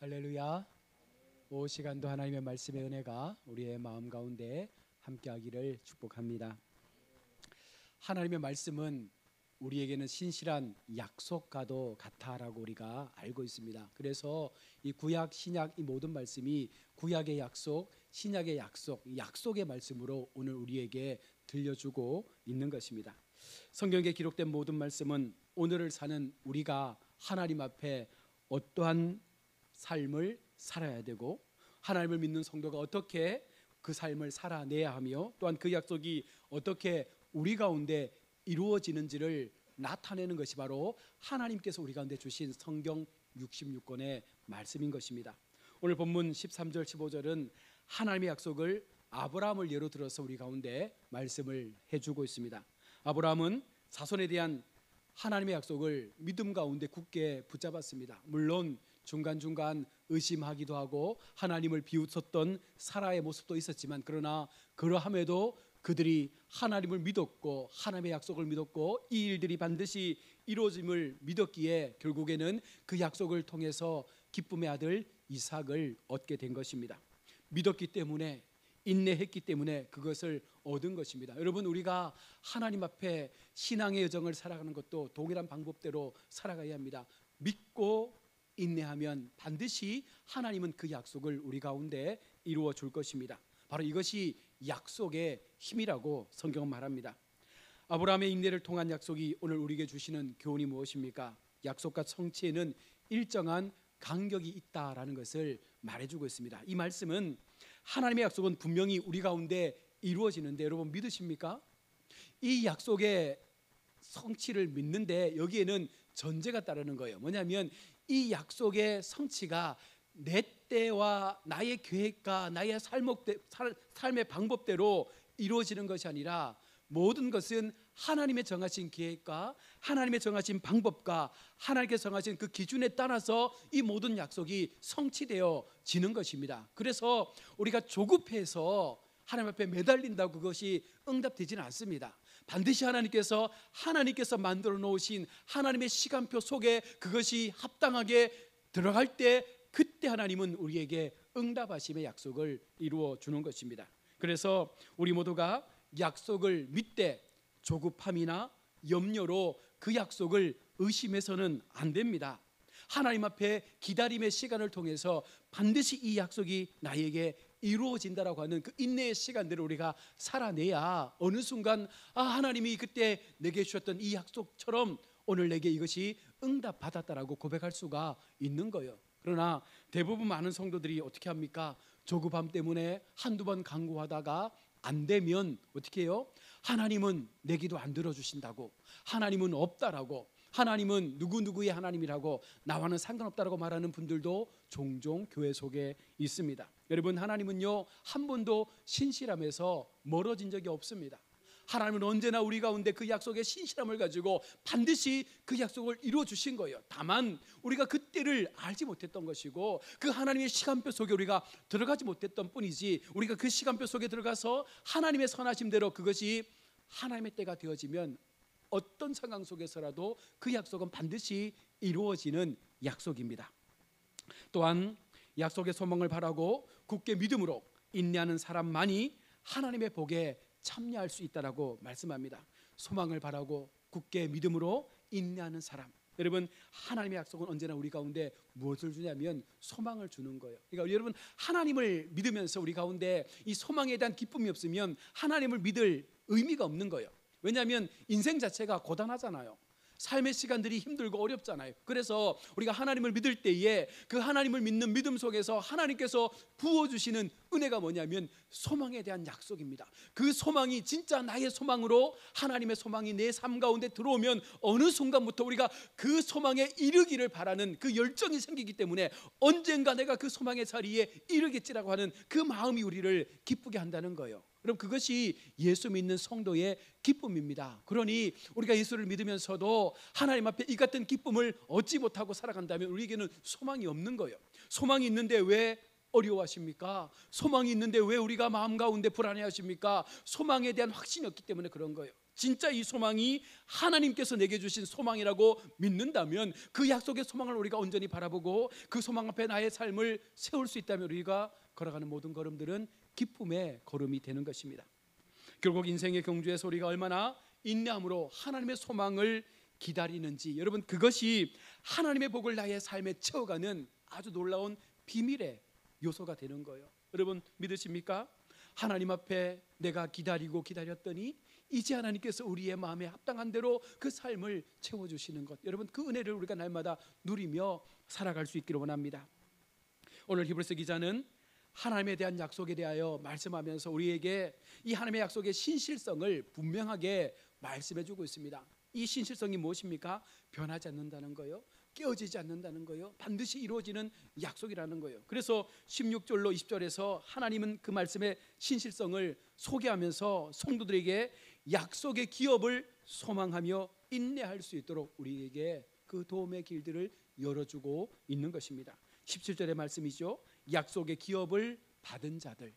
할렐루야. 이 시간도 하나님의 말씀의 은혜가 우리의 마음 가운데 함께하기를 축복합니다. 하나님의 말씀은 우리에게는 신실한 약속과도 같다라고 우리가 알고 있습니다. 그래서 이 구약, 신약 이 모든 말씀이 구약의 약속, 신약의 약속, 약속의 말씀으로 오늘 우리에게 들려주고 있는 것입니다. 성경에 기록된 모든 말씀은 오늘을 사는 우리가 하나님 앞에 어떠한 삶을 살아야 되고 하나님을 믿는 성도가 어떻게 그 삶을 살아내야 하며 또한 그 약속이 어떻게 우리 가운데 이루어지는지를 나타내는 것이 바로 하나님께서 우리 가운데 주신 성경 66권의 말씀인 것입니다. 오늘 본문 13절 15절은 하나님의 약속을 아브라함을 예로 들어서 우리 가운데 말씀을 해주고 있습니다. 아브라함은 자손에 대한 하나님의 약속을 믿음 가운데 굳게 붙잡았습니다. 물론 중간중간 의심하기도 하고 하나님을 비웃었던 사라의 모습도 있었지만 그러나 그러함에도 그들이 하나님을 믿었고 하나님의 약속을 믿었고 이 일들이 반드시 이루어짐을 믿었기에 결국에는 그 약속을 통해서 기쁨의 아들 이삭을 얻게 된 것입니다. 믿었기 때문에 인내했기 때문에 그것을 얻은 것입니다. 여러분, 우리가 하나님 앞에 신앙의 여정을 살아가는 것도 동일한 방법대로 살아가야 합니다. 믿고 인내하면 반드시 하나님은 그 약속을 우리 가운데 이루어 줄 것입니다. 바로 이것이 약속의 힘이라고 성경은 말합니다. 아브라함의 인내를 통한 약속이 오늘 우리에게 주시는 교훈이 무엇입니까? 약속과 성취에는 일정한 간격이 있다라는 것을 말해주고 있습니다. 이 말씀은 하나님의 약속은 분명히 우리 가운데 이루어지는데 여러분 믿으십니까? 이 약속의 성취를 믿는데 여기에는 전제가 따르는 거예요. 뭐냐면 이 약속의 성취가 내 때와 나의 계획과 나의 삶의 방법대로 이루어지는 것이 아니라 모든 것은 하나님의 정하신 계획과 하나님의 정하신 방법과 하나님께서 정하신 그 기준에 따라서 이 모든 약속이 성취되어지는 것입니다. 그래서 우리가 조급해서 하나님 앞에 매달린다고 그것이 응답되지는 않습니다. 반드시 하나님께서 만들어 놓으신 하나님의 시간표 속에 그것이 합당하게 들어갈 때 그때 하나님은 우리에게 응답하심의 약속을 이루어 주는 것입니다. 그래서 우리 모두가 약속을 믿되 조급함이나 염려로 그 약속을 의심해서는 안 됩니다. 하나님 앞에 기다림의 시간을 통해서 반드시 이 약속이 나에게 이루어진다라고 하는 그 인내의 시간들을 우리가 살아내야 어느 순간 하나님이 그때 내게 주셨던 이 약속처럼 오늘 내게 이것이 응답받았다라고 고백할 수가 있는 거예요. 그러나 대부분 많은 성도들이 어떻게 합니까? 조급함 때문에 한두 번 간구하다가 안 되면 어떻게 해요? 하나님은 내 기도 안 들어주신다고, 하나님은 없다라고, 하나님은 누구누구의 하나님이라고, 나와는 상관없다라고 말하는 분들도 종종 교회 속에 있습니다. 여러분, 하나님은요 한 번도 신실함에서 멀어진 적이 없습니다. 하나님은 언제나 우리 가운데 그 약속의 신실함을 가지고 반드시 그 약속을 이루어 주신 거예요. 다만 우리가 그때를 알지 못했던 것이고 그 하나님의 시간표 속에 우리가 들어가지 못했던 뿐이지, 우리가 그 시간표 속에 들어가서 하나님의 선하심대로 그것이 하나님의 때가 되어지면 어떤 상황 속에서라도 그 약속은 반드시 이루어지는 약속입니다. 또한 약속의 소망을 바라고 굳게 믿음으로 인내하는 사람만이 하나님의 복에 참여할 수 있다라고 말씀합니다. 소망을 바라고 굳게 믿음으로 인내하는 사람. 여러분, 하나님의 약속은 언제나 우리 가운데 무엇을 주냐면 소망을 주는 거예요. 그러니까 여러분, 하나님을 믿으면서 우리 가운데 이 소망에 대한 기쁨이 없으면 하나님을 믿을 의미가 없는 거예요. 왜냐하면 인생 자체가 고단하잖아요. 삶의 시간들이 힘들고 어렵잖아요. 그래서 우리가 하나님을 믿을 때에 그 하나님을 믿는 믿음 속에서 하나님께서 부어주시는 은혜가 뭐냐면 소망에 대한 약속입니다. 그 소망이 진짜 나의 소망으로 하나님의 소망이 내 삶 가운데 들어오면 어느 순간부터 우리가 그 소망에 이르기를 바라는 그 열정이 생기기 때문에 언젠가 내가 그 소망의 자리에 이르겠지라고 하는 그 마음이 우리를 기쁘게 한다는 거예요. 그럼 그것이 예수 믿는 성도의 기쁨입니다. 그러니 우리가 예수를 믿으면서도 하나님 앞에 이 같은 기쁨을 얻지 못하고 살아간다면 우리에게는 소망이 없는 거예요. 소망이 있는데 왜 어려워하십니까? 소망이 있는데 왜 우리가 마음 가운데 불안해하십니까? 소망에 대한 확신이 없기 때문에 그런 거예요. 진짜 이 소망이 하나님께서 내게 주신 소망이라고 믿는다면 그 약속의 소망을 우리가 온전히 바라보고 그 소망 앞에 나의 삶을 세울 수 있다면 우리가 걸어가는 모든 걸음들은 기쁨의 걸음이 되는 것입니다. 결국 인생의 경주에서 우리가 얼마나 인내함으로 하나님의 소망을 기다리는지, 여러분 그것이 하나님의 복을 나의 삶에 채워가는 아주 놀라운 비밀의 요소가 되는 거예요. 여러분 믿으십니까? 하나님 앞에 내가 기다렸더니 이제 하나님께서 우리의 마음에 합당한 대로 그 삶을 채워주시는 것, 여러분 그 은혜를 우리가 날마다 누리며 살아갈 수 있기를 원합니다. 오늘 히브리서 기자는 하나님에 대한 약속에 대하여 말씀하면서 우리에게 이 하나님의 약속의 신실성을 분명하게 말씀해 주고 있습니다. 이 신실성이 무엇입니까? 변하지 않는다는 거예요. 깨어지지 않는다는 거예요. 반드시 이루어지는 약속이라는 거예요. 그래서 16절로 20절에서 하나님은 그 말씀의 신실성을 소개하면서 성도들에게 약속의 기업을 소망하며 인내할 수 있도록 우리에게 그 도움의 길들을 열어주고 있는 것입니다. 17절의 말씀이죠. 약속의 기업을 받은 자들,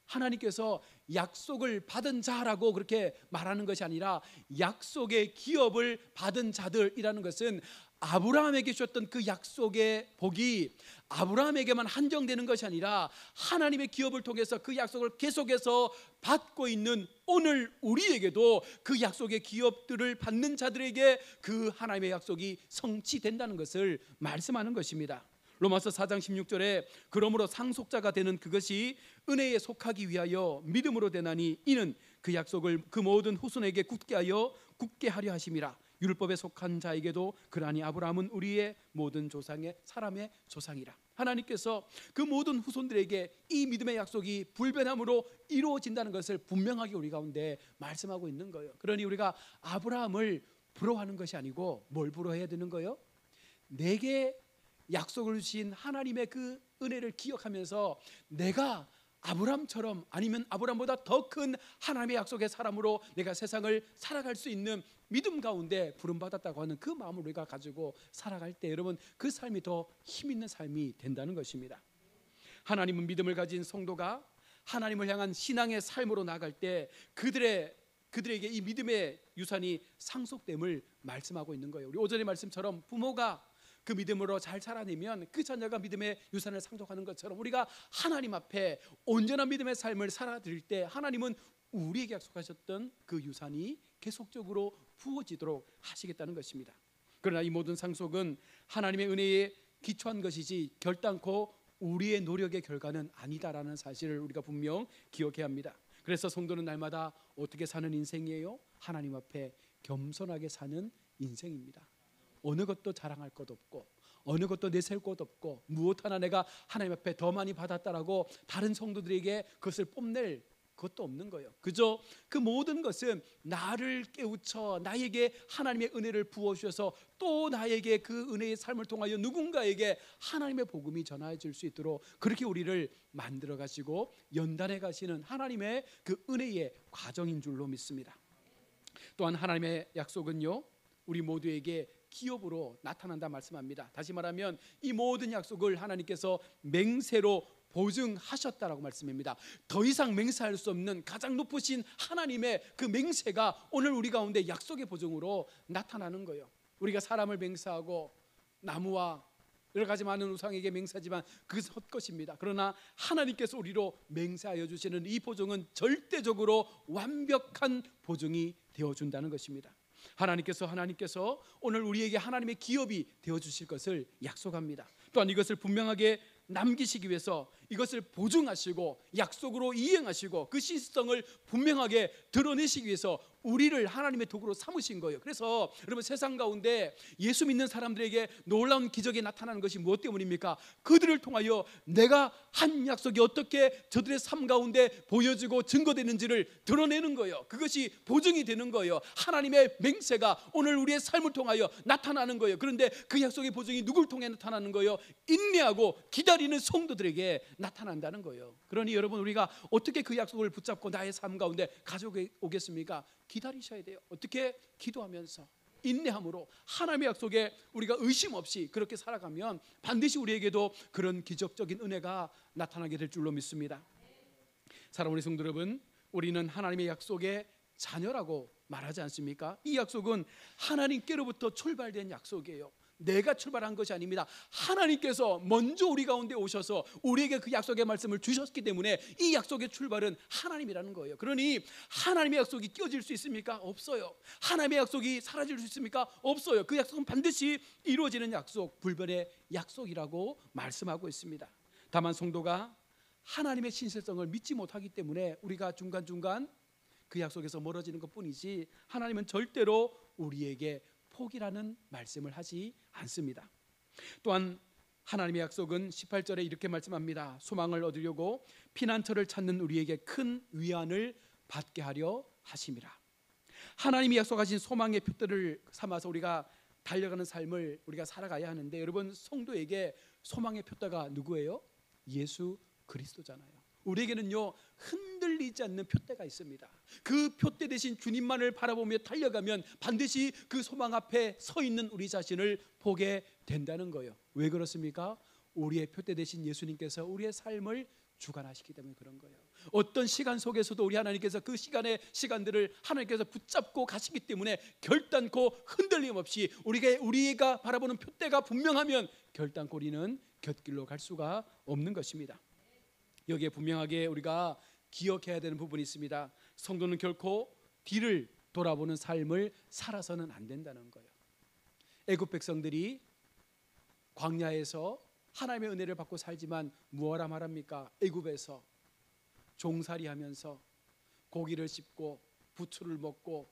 하나님께서 약속을 받은 자라고 그렇게 말하는 것이 아니라 약속의 기업을 받은 자들이라는 것은 아브라함에게 주셨던 그 약속의 복이 아브라함에게만 한정되는 것이 아니라 하나님의 기업을 통해서 그 약속을 계속해서 받고 있는 오늘 우리에게도 그 약속의 기업들을 받는 자들에게 그 하나님의 약속이 성취된다는 것을 말씀하는 것입니다. 로마서 4장 16절에 그러므로 상속자가 되는 그것이 은혜에 속하기 위하여 믿음으로 되나니 이는 그 약속을 그 모든 후손에게 굳게 하려 하심이라. 율법에 속한 자에게도 그러하니 아브라함은 우리의 모든 조상의 사람의 조상이라. 하나님께서 그 모든 후손들에게 이 믿음의 약속이 불변함으로 이루어진다는 것을 분명하게 우리 가운데 말씀하고 있는 거예요. 그러니 우리가 아브라함을 부러워하는 것이 아니고 뭘 부러워해야 되는 거예요? 내게 약속을 주신 하나님의 그 은혜를 기억하면서 내가 아브라함처럼 아니면 아브라함보다 더 큰 하나님의 약속의 사람으로 내가 세상을 살아갈 수 있는 믿음 가운데 부름받았다고 하는 그 마음을 우리가 가지고 살아갈 때 여러분 그 삶이 더 힘있는 삶이 된다는 것입니다. 하나님은 믿음을 가진 성도가 하나님을 향한 신앙의 삶으로 나아갈 때 그들에게 이 믿음의 유산이 상속됨을 말씀하고 있는 거예요. 우리 오전의 말씀처럼 부모가 그 믿음으로 잘 살아내면 그 자녀가 믿음의 유산을 상속하는 것처럼 우리가 하나님 앞에 온전한 믿음의 삶을 살아드릴 때 하나님은 우리에게 약속하셨던 그 유산이 계속적으로 부어지도록 하시겠다는 것입니다. 그러나 이 모든 상속은 하나님의 은혜에 기초한 것이지 결단코 우리의 노력의 결과는 아니다라는 사실을 우리가 분명 기억해야 합니다. 그래서 성도는 날마다 어떻게 사는 인생이에요? 하나님 앞에 겸손하게 사는 인생입니다. 어느 것도 자랑할 것 없고 어느 것도 내세울 것 없고 무엇 하나 내가 하나님 앞에 더 많이 받았다라고 다른 성도들에게 그것을 뽐낼 것도 없는 거예요. 그저 그 모든 것은 나를 깨우쳐 나에게 하나님의 은혜를 부어주셔서 또 나에게 그 은혜의 삶을 통하여 누군가에게 하나님의 복음이 전해질 수 있도록 그렇게 우리를 만들어 가시고 연단해 가시는 하나님의 그 은혜의 과정인 줄로 믿습니다. 또한 하나님의 약속은요 우리 모두에게 기업으로 나타난다 말씀합니다. 다시 말하면 이 모든 약속을 하나님께서 맹세로 보증하셨다라고 말씀합니다. 더 이상 맹세할 수 없는 가장 높으신 하나님의 그 맹세가 오늘 우리 가운데 약속의 보증으로 나타나는 거예요. 우리가 사람을 맹세하고 나무와 여러 가지 많은 우상에게 맹세하지만 그것은 헛것입니다. 그러나 하나님께서 우리로 맹세하여 주시는 이 보증은 절대적으로 완벽한 보증이 되어준다는 것입니다. 하나님께서 오늘 우리에게 하나님의 기업이 되어주실 것을 약속합니다. 또한 이것을 분명하게 남기시기 위해서 이것을 보증하시고 약속으로 이행하시고 그 신성을 분명하게 드러내시기 위해서 우리를 하나님의 도구로 삼으신 거예요. 그래서 여러분 세상 가운데 예수 믿는 사람들에게 놀라운 기적이 나타나는 것이 무엇 때문입니까? 그들을 통하여 내가 한 약속이 어떻게 저들의 삶 가운데 보여지고 증거되는지를 드러내는 거예요. 그것이 보증이 되는 거예요. 하나님의 맹세가 오늘 우리의 삶을 통하여 나타나는 거예요. 그런데 그 약속의 보증이 누굴 통해 나타나는 거예요? 인내하고 기다리는 성도들에게 나타난다는 거예요. 그러니 여러분 우리가 어떻게 그 약속을 붙잡고 나의 삶 가운데 가져오겠습니까? 기다리셔야 돼요. 어떻게? 기도하면서 인내함으로 하나님의 약속에 우리가 의심 없이 그렇게 살아가면 반드시 우리에게도 그런 기적적인 은혜가 나타나게 될 줄로 믿습니다. 사랑하는 성도 여러분, 우리는 하나님의 약속에 자녀라고 말하지 않습니까? 이 약속은 하나님께로부터 출발된 약속이에요. 내가 출발한 것이 아닙니다. 하나님께서 먼저 우리 가운데 오셔서 우리에게 그 약속의 말씀을 주셨기 때문에 이 약속의 출발은 하나님이라는 거예요. 그러니 하나님의 약속이 끼어질 수 있습니까? 없어요. 하나님의 약속이 사라질 수 있습니까? 없어요. 그 약속은 반드시 이루어지는 약속, 불변의 약속이라고 말씀하고 있습니다. 다만 성도가 하나님의 신실성을 믿지 못하기 때문에 우리가 중간중간 그 약속에서 멀어지는 것뿐이지, 하나님은 절대로 우리에게 포기라는 말씀을 하지 않습니다. 또한 하나님의 약속은 18절에 이렇게 말씀합니다. 소망을 얻으려고 피난처를 찾는 우리에게 큰 위안을 받게 하려 하심이라. 하나님이 약속하신 소망의 표대를 삼아서 우리가 달려가는 삶을 우리가 살아가야 하는데, 여러분, 성도에게 소망의 표대가 누구예요? 예수 그리스도잖아요. 우리에게는요, 흔들리지 않는 표대가 있습니다. 그 표대 대신 주님만을 바라보며 달려가면 반드시 그 소망 앞에 서 있는 우리 자신을 보게 된다는 거예요. 왜 그렇습니까? 우리의 표대 대신 예수님께서 우리의 삶을 주관하시기 때문에 그런 거예요. 어떤 시간 속에서도 우리 하나님께서 그 시간들을 하나님께서 붙잡고 가시기 때문에 결단코 흔들림 없이 우리가 바라보는 표대가 분명하면 결단코 우리는 곁길로 갈 수가 없는 것입니다. 여기에 분명하게 우리가 기억해야 되는 부분이 있습니다. 성도는 결코 뒤를 돌아보는 삶을 살아서는 안 된다는 거예요. 애굽 백성들이 광야에서 하나님의 은혜를 받고 살지만 무엇라 말합니까? 애굽에서 종살이하면서 고기를 씹고 부추를 먹고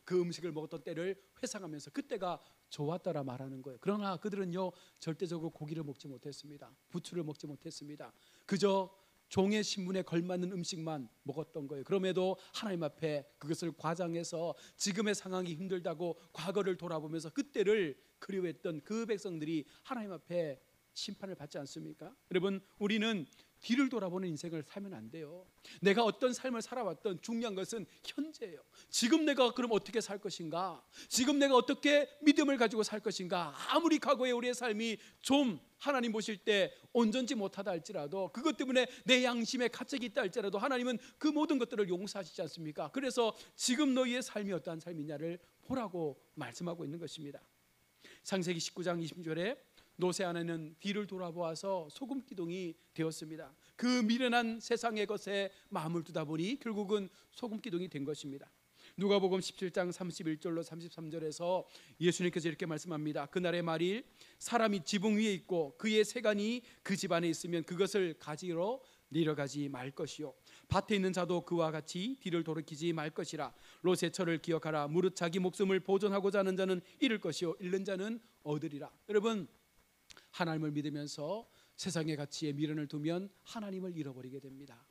그 음식을 먹었던 때를 회상하면서 그때가 좋았다라 말하는 거예요. 그러나 그들은요, 절대적으로 고기를 먹지 못했습니다. 부추를 먹지 못했습니다. 그저 종의 신분에 걸맞는 음식만 먹었던 거예요. 그럼에도 하나님 앞에 그것을 과장해서 지금의 상황이 힘들다고 과거를 돌아보면서 그때를 그리워했던 그 백성들이 하나님 앞에 심판을 받지 않습니까? 여러분, 우리는 뒤를 돌아보는 인생을 살면 안 돼요. 내가 어떤 삶을 살아왔던 중요한 것은 현재예요. 지금 내가 그럼 어떻게 살 것인가? 지금 내가 어떻게 믿음을 가지고 살 것인가? 아무리 과거에 우리의 삶이 좀 하나님 보실 때 온전치 못하다 할지라도, 그것 때문에 내 양심에 가책이 있다 할지라도 하나님은 그 모든 것들을 용서하시지 않습니까? 그래서 지금 너희의 삶이 어떠한 삶이냐를 보라고 말씀하고 있는 것입니다. 창세기 19장 20절에 노새 아내는 뒤를 돌아보아서 소금 기둥이 되었습니다. 그 미련한 세상의 것에 마음을 두다 보니 결국은 소금 기둥이 된 것입니다. 누가복음 17장 31절로 33절에서 예수님께서 이렇게 말씀합니다. 그날의 말일 사람이 지붕 위에 있고 그의 세간이 그 집안에 있으면 그것을 가지러 내려가지 말 것이요, 밭에 있는 자도 그와 같이 뒤를 돌이키지 말 것이라. 롯의 철을 기억하라. 무릇 자기 목숨을 보존하고자 하는 자는 잃을 것이요 잃는 자는 얻으리라. 여러분, 하나님을 믿으면서 세상의 가치에 미련을 두면 하나님을 잃어버리게 됩니다.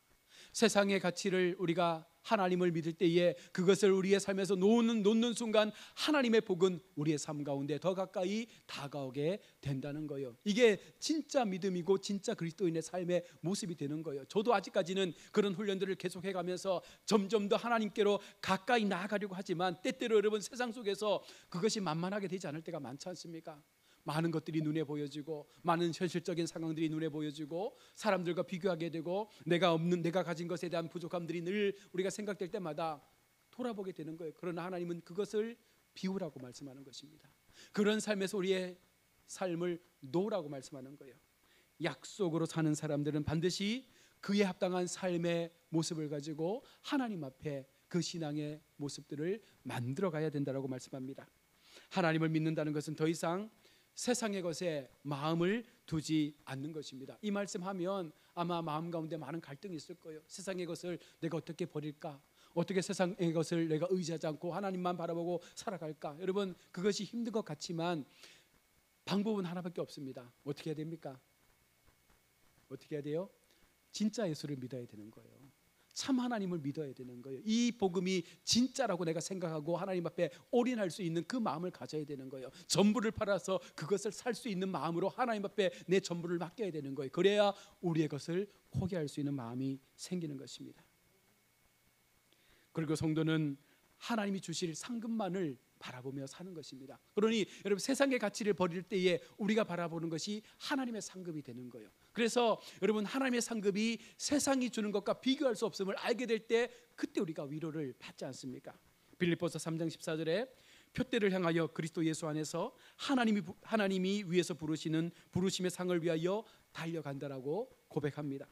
세상의 가치를 우리가 하나님을 믿을 때에 그것을 우리의 삶에서 놓는 순간 하나님의 복은 우리의 삶 가운데 더 가까이 다가오게 된다는 거예요. 이게 진짜 믿음이고 진짜 그리스도인의 삶의 모습이 되는 거예요. 저도 아직까지는 그런 훈련들을 계속해 가면서 점점 더 하나님께로 가까이 나아가려고 하지만 때때로 여러분, 세상 속에서 그것이 만만하게 되지 않을 때가 많지 않습니까? 많은 것들이 눈에 보여지고 많은 현실적인 상황들이 눈에 보여지고 사람들과 비교하게 되고 내가 가진 것에 대한 부족함들이 늘 우리가 생각될 때마다 돌아보게 되는 거예요. 그러나 하나님은 그것을 비우라고 말씀하는 것입니다. 그런 삶에서 우리의 삶을 놓으라고 말씀하는 거예요. 약속으로 사는 사람들은 반드시 그에 합당한 삶의 모습을 가지고 하나님 앞에 그 신앙의 모습들을 만들어 가야 된다라고 말씀합니다. 하나님을 믿는다는 것은 더 이상 세상의 것에 마음을 두지 않는 것입니다. 이 말씀하면 아마 마음 가운데 많은 갈등이 있을 거예요. 세상의 것을 내가 어떻게 버릴까? 어떻게 세상의 것을 내가 의지하지 않고 하나님만 바라보고 살아갈까? 여러분, 그것이 힘든 것 같지만 방법은 하나밖에 없습니다. 어떻게 해야 됩니까? 어떻게 해야 돼요? 진짜 예수를 믿어야 되는 거예요. 참 하나님을 믿어야 되는 거예요. 이 복음이 진짜라고 내가 생각하고 하나님 앞에 올인할 수 있는 그 마음을 가져야 되는 거예요. 전부를 팔아서 그것을 살 수 있는 마음으로 하나님 앞에 내 전부를 맡겨야 되는 거예요. 그래야 우리의 것을 포기할 수 있는 마음이 생기는 것입니다. 그리고 성도는 하나님이 주실 상급만을 바라보며 사는 것입니다. 그러니 여러분, 세상의 가치를 버릴 때에 우리가 바라보는 것이 하나님의 상급이 되는 거예요. 그래서 여러분, 하나님의 상급이 세상이 주는 것과 비교할 수 없음을 알게 될 때, 그때 우리가 위로를 받지 않습니까? 빌립보서 3장 14절에 표대를 향하여 그리스도 예수 안에서 하나님이 위에서 부르시는 부르심의 상을 위하여 달려간다라고 고백합니다.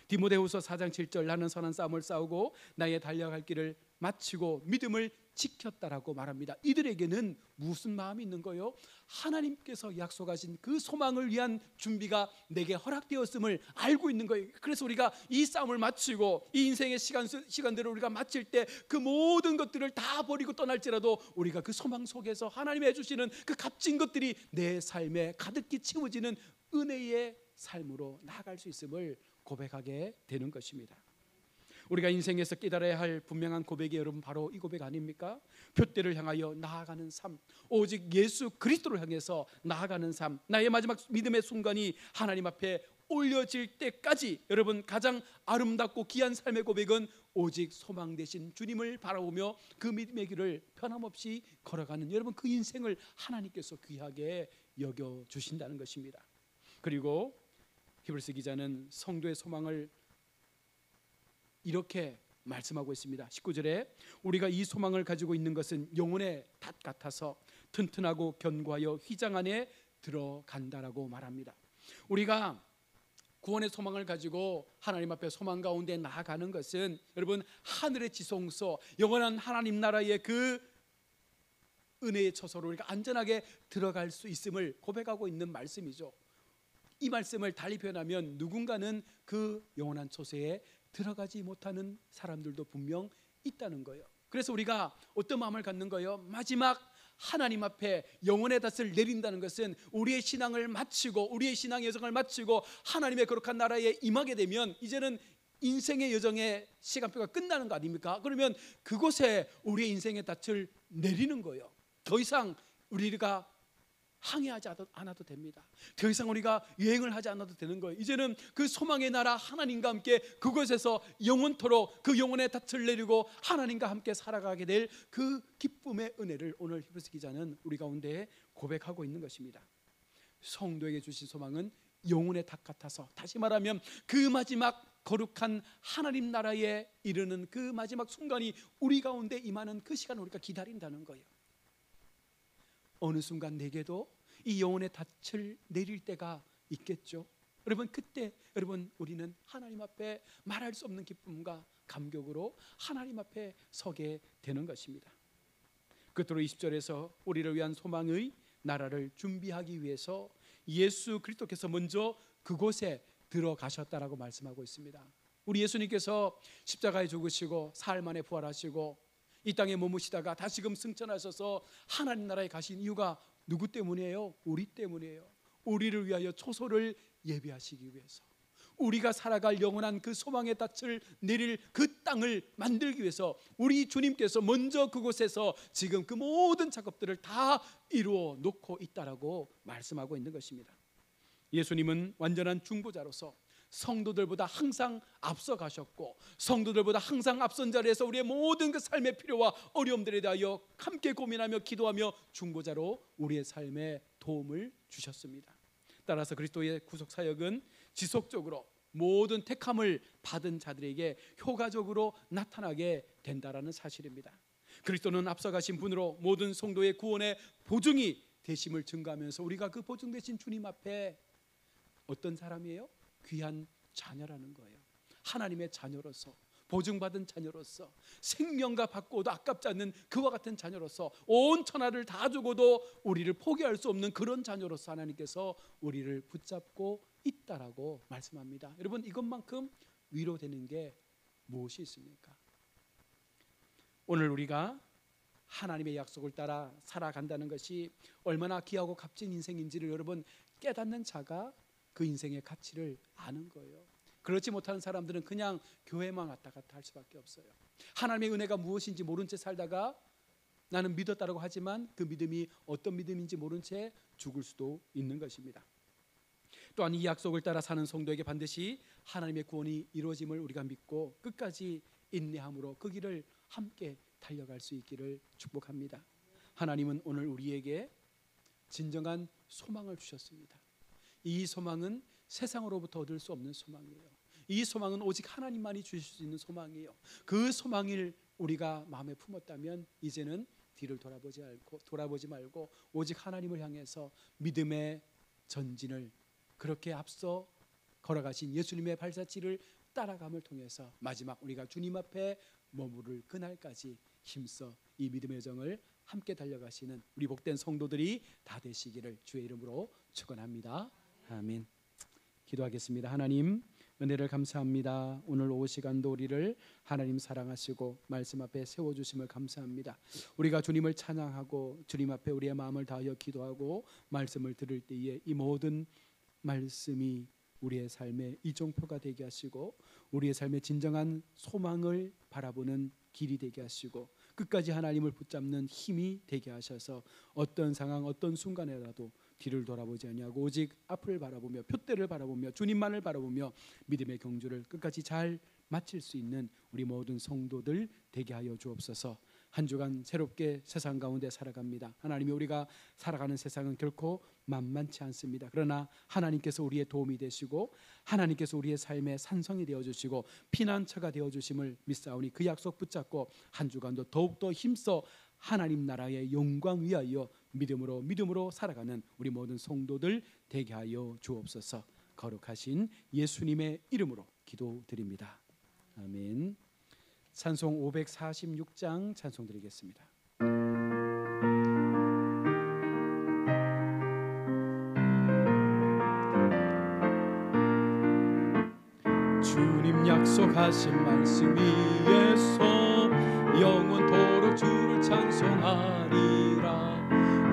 디모데후서 4장 7절, 나는 선한 싸움을 싸우고 나의 달려갈 길을 마치고 믿음을 지켰다라고 말합니다. 이들에게는 무슨 마음이 있는 거예요? 하나님께서 약속하신 그 소망을 위한 준비가 내게 허락되었음을 알고 있는 거예요. 그래서 우리가 이 싸움을 마치고 이 인생의 시간들을 우리가 마칠 때 그 모든 것들을 다 버리고 떠날지라도 우리가 그 소망 속에서 하나님이 해주시는 그 값진 것들이 내 삶에 가득히 채워지는 은혜의 삶으로 나아갈 수 있음을 고백하게 되는 것입니다. 우리가 인생에서 깨달아야 할 분명한 고백이 여러분 바로 이 고백 아닙니까? 표대를 향하여 나아가는 삶, 오직 예수 그리스도를 향해서 나아가는 삶, 나의 마지막 믿음의 순간이 하나님 앞에 올려질 때까지 여러분, 가장 아름답고 귀한 삶의 고백은 오직 소망 되신 주님을 바라보며 그 믿음의 길을 변함없이 걸어가는 여러분, 그 인생을 하나님께서 귀하게 여겨주신다는 것입니다. 그리고 히브리서 기자는 성도의 소망을 이렇게 말씀하고 있습니다. 19절에 우리가 이 소망을 가지고 있는 것은 영혼의 닷 같아서 튼튼하고 견고하여 휘장 안에 들어간다라고 말합니다. 우리가 구원의 소망을 가지고 하나님 앞에 소망 가운데 나아가는 것은 여러분, 하늘의 지성소, 영원한 하나님 나라의 그 은혜의 처소로 우리가 안전하게 들어갈 수 있음을 고백하고 있는 말씀이죠. 이 말씀을 달리 표현하면 누군가는 그 영원한 처소에 들어가지 못하는 사람들도 분명 있다는 거예요. 그래서 우리가 어떤 마음을 갖는 거예요? 마지막 하나님 앞에 영혼의 닷을 내린다는 것은 우리의 신앙을 마치고 우리의 신앙 여정을 마치고 하나님의 거룩한 나라에 임하게 되면 이제는 인생의 여정의 시간표가 끝나는 거 아닙니까? 그러면 그곳에 우리의 인생의 닻을 내리는 거예요. 더 이상 우리가 항해하지 않아도 됩니다. 더 이상 우리가 여행을 하지 않아도 되는 거예요. 이제는 그 소망의 나라 하나님과 함께 그곳에서 영원토록 그 영혼의 닻을 내리고 하나님과 함께 살아가게 될 그 기쁨의 은혜를 오늘 히브리서 기자는 우리 가운데 고백하고 있는 것입니다. 성도에게 주신 소망은 영혼의 닭 같아서, 다시 말하면 그 마지막 거룩한 하나님 나라에 이르는 그 마지막 순간이 우리 가운데 임하는 그 시간을 우리가 기다린다는 거예요. 어느 순간 내게도 이 영혼의 닻을 내릴 때가 있겠죠. 여러분, 그때 여러분, 우리는 하나님 앞에 말할 수 없는 기쁨과 감격으로 하나님 앞에 서게 되는 것입니다. 끝으로 20절에서 우리를 위한 소망의 나라를 준비하기 위해서 예수 그리스도께서 먼저 그곳에 들어가셨다라고 말씀하고 있습니다. 우리 예수님께서 십자가에 죽으시고 사흘 만에 부활하시고 이 땅에 머무시다가 다시금 승천하셔서 하나님 나라에 가신 이유가 누구 때문이에요? 우리 때문이에요. 우리를 위하여 초소를 예비하시기 위해서, 우리가 살아갈 영원한 그 소망의 닻을 내릴 그 땅을 만들기 위해서 우리 주님께서 먼저 그곳에서 지금 그 모든 작업들을 다 이루어 놓고 있다라고 말씀하고 있는 것입니다. 예수님은 완전한 중보자로서 성도들보다 항상 앞서 가셨고 성도들보다 항상 앞선 자리에서 우리의 모든 그 삶의 필요와 어려움들에 대하여 함께 고민하며 기도하며 중보자로 우리의 삶에 도움을 주셨습니다. 따라서 그리스도의 구속 사역은 지속적으로 모든 택함을 받은 자들에게 효과적으로 나타나게 된다라는 사실입니다. 그리스도는 앞서가신 분으로 모든 성도의 구원의 보증이 되심을 증거하면서 우리가 그 보증 되신 주님 앞에 어떤 사람이에요? 귀한 자녀라는 거예요. 하나님의 자녀로서, 보증받은 자녀로서, 생명과 바꿔도 아깝지 않는 그와 같은 자녀로서, 온 천하를 다 주고도 우리를 포기할 수 없는 그런 자녀로서 하나님께서 우리를 붙잡고 있다라고 말씀합니다. 여러분, 이것만큼 위로되는 게 무엇이 있습니까? 오늘 우리가 하나님의 약속을 따라 살아간다는 것이 얼마나 귀하고 값진 인생인지를 여러분 깨닫는 자가 그 인생의 가치를 아는 거예요. 그렇지 못하는 사람들은 그냥 교회만 왔다 갔다 할 수밖에 없어요. 하나님의 은혜가 무엇인지 모른 채 살다가 나는 믿었다고 하지만 그 믿음이 어떤 믿음인지 모른 채 죽을 수도 있는 것입니다. 또한 이 약속을 따라 사는 성도에게 반드시 하나님의 구원이 이루어짐을 우리가 믿고 끝까지 인내함으로 그 길을 함께 달려갈 수 있기를 축복합니다. 하나님은 오늘 우리에게 진정한 소망을 주셨습니다. 이 소망은 세상으로부터 얻을 수 없는 소망이에요. 이 소망은 오직 하나님만이 주실 수 있는 소망이에요. 그 소망을 우리가 마음에 품었다면 이제는 뒤를 돌아보지 말고 오직 하나님을 향해서 믿음의 전진을, 그렇게 앞서 걸어가신 예수님의 발자취를 따라감을 통해서 마지막 우리가 주님 앞에 머무를 그날까지 힘써 이 믿음의 여정을 함께 달려가시는 우리 복된 성도들이 다 되시기를 주의 이름으로 축원합니다. 아멘. 기도하겠습니다. 하나님, 은혜를 감사합니다. 오늘 오후 시간도 우리를 하나님 사랑하시고 말씀 앞에 세워주심을 감사합니다. 우리가 주님을 찬양하고 주님 앞에 우리의 마음을 다하여 기도하고 말씀을 들을 때에 이 모든 말씀이 우리의 삶의 이정표가 되게 하시고 우리의 삶의 진정한 소망을 바라보는 길이 되게 하시고 끝까지 하나님을 붙잡는 힘이 되게 하셔서 어떤 상황 어떤 순간에라도 뒤를 돌아보지 아니하고 오직 앞을 바라보며 표대를 바라보며 주님만을 바라보며 믿음의 경주를 끝까지 잘 마칠 수 있는 우리 모든 성도들 되게 하여 주옵소서. 한 주간 새롭게 세상 가운데 살아갑니다. 하나님이 우리가 살아가는 세상은 결코 만만치 않습니다. 그러나 하나님께서 우리의 도움이 되시고 하나님께서 우리의 삶의 산성이 되어주시고 피난처가 되어주심을 믿사오니 그 약속 붙잡고 한 주간도 더욱더 힘써 하나님 나라의 영광 위하여 믿음으로 살아가는 우리 모든 성도들 되게 하여 주옵소서. 거룩하신 예수님의 이름으로 기도드립니다. 아멘. 찬송 546장 찬송 드리겠습니다. 주님 약속하신 말씀 위에서 영원토록 주를 찬송하리라.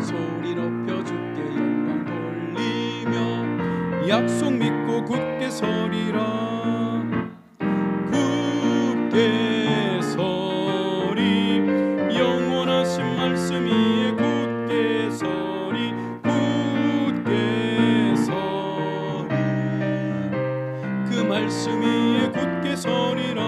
소리 높여 주께 영광 돌리며 약속 믿고 굳게 서리라. 굳게 서리 영원하신 말씀 위에 굳게 서리 굳게 서리 그 말씀 위에 굳게 서리라.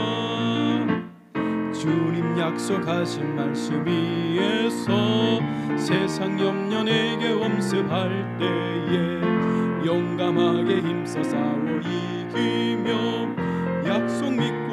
주님 약속하신 말씀 위에서 세상 염려 내게 엄습할 때에 용감하게 힘써 싸워 이기며 약속 믿고